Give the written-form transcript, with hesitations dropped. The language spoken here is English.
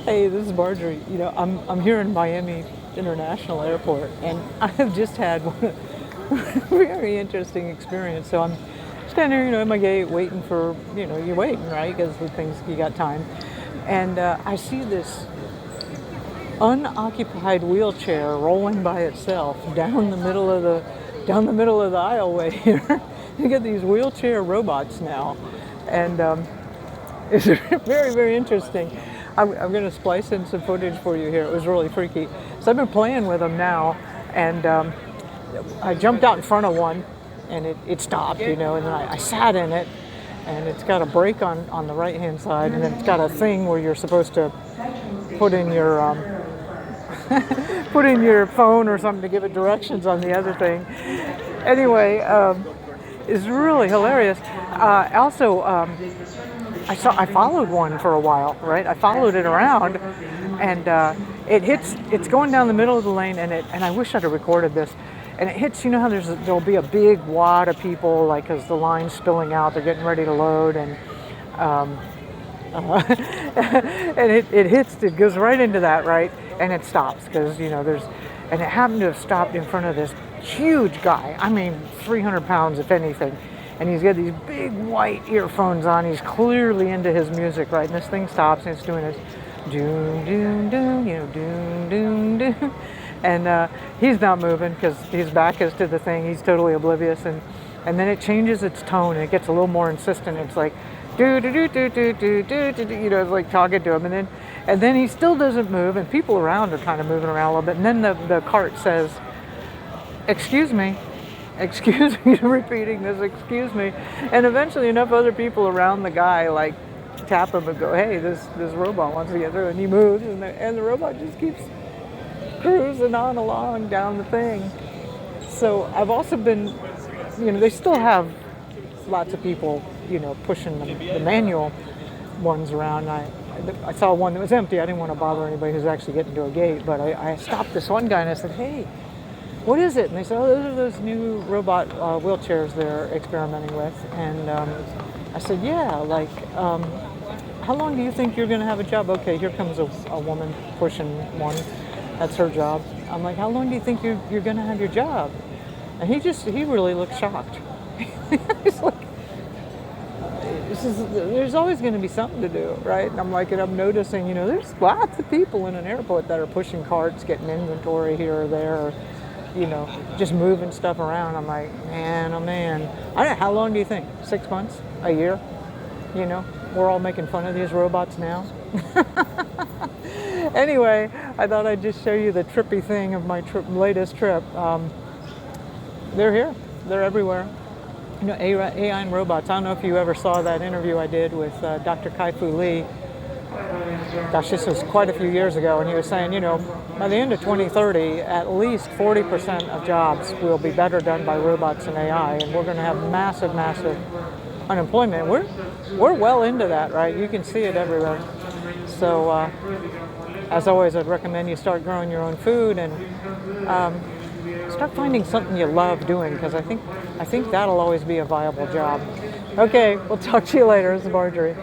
Hey, this is Marjorie. I'm here in Miami International Airport, and I have just had a very interesting experience. So I'm standing here, at my gate, waiting for, you're waiting, right? Because the things you got time, and I see this unoccupied wheelchair rolling by itself down the middle of the aisleway here. You get these wheelchair robots now, and it's very, very interesting. I'm going to splice in some footage for you here. It was really freaky. So I've been playing with them now, and I jumped out in front of one, and it stopped, and then I sat in it, and it's got a brake on the right-hand side, and then it's got a thing where you're supposed to put in your put in your phone or something to give it directions on the other thing. Anyway, it's really hilarious. Also, I followed one for a while, right? I followed it around, and it's going down the middle of the lane, and I wish I'd have recorded this. And it hits, how there'll be a big wad of people, like, as the line's spilling out, they're getting ready to load, and and it goes right into that, right? And it stops because, and it happened to have stopped in front of this huge guy. I mean, 300 pounds, if anything. And he's got these big white earphones on. He's clearly into his music, right? And this thing stops, and it's doing this doom, doom, doom, doom, doom, doom. And he's not moving because his back is to the thing. He's totally oblivious. And then it changes its tone, and it gets a little more insistent. It's like, do, do, do, do, do, do, do, do, it's like talking to him. And then he still doesn't move, and people around are kind of moving around a little bit. And then the cart says, excuse me, repeating this, excuse me. And eventually enough other people around the guy like tap him and go, hey, this robot wants to get through. And he moves, and the robot just keeps cruising on along down the thing. So I've also been, they still have lots of people, pushing the manual ones around. I saw one that was empty. I didn't want to bother anybody who's actually getting to a gate, but I stopped this one guy and I said, hey, what is it? And they said, oh, those are those new robot wheelchairs they're experimenting with. And I said, yeah, like, how long do you think you're going to have a job? Okay, here comes a woman pushing one. That's her job. I'm like, how long do you think you're going to have your job? And he really looked shocked. He's like, there's always going to be something to do, right? And I'm noticing, there's lots of people in an airport that are pushing carts, getting inventory here or there, or, just moving stuff around. I'm like, man, oh man. I don't know, how long do you think? 6 months? A year? We're all making fun of these robots now. Anyway, I thought I'd just show you the trippy thing of my latest trip. They're here. They're everywhere. AI and robots. I don't know if you ever saw that interview I did with Dr. Kai-Fu Lee. Gosh, this was quite a few years ago, and he was saying, by the end of 2030, at least 40% of jobs will be better done by robots and AI, and we're going to have massive, massive unemployment. We're well into that, right? You can see it everywhere. So, as always, I'd recommend you start growing your own food and start finding something you love doing, because I think that'll always be a viable job. Okay, we'll talk to you later. This is Marjorie.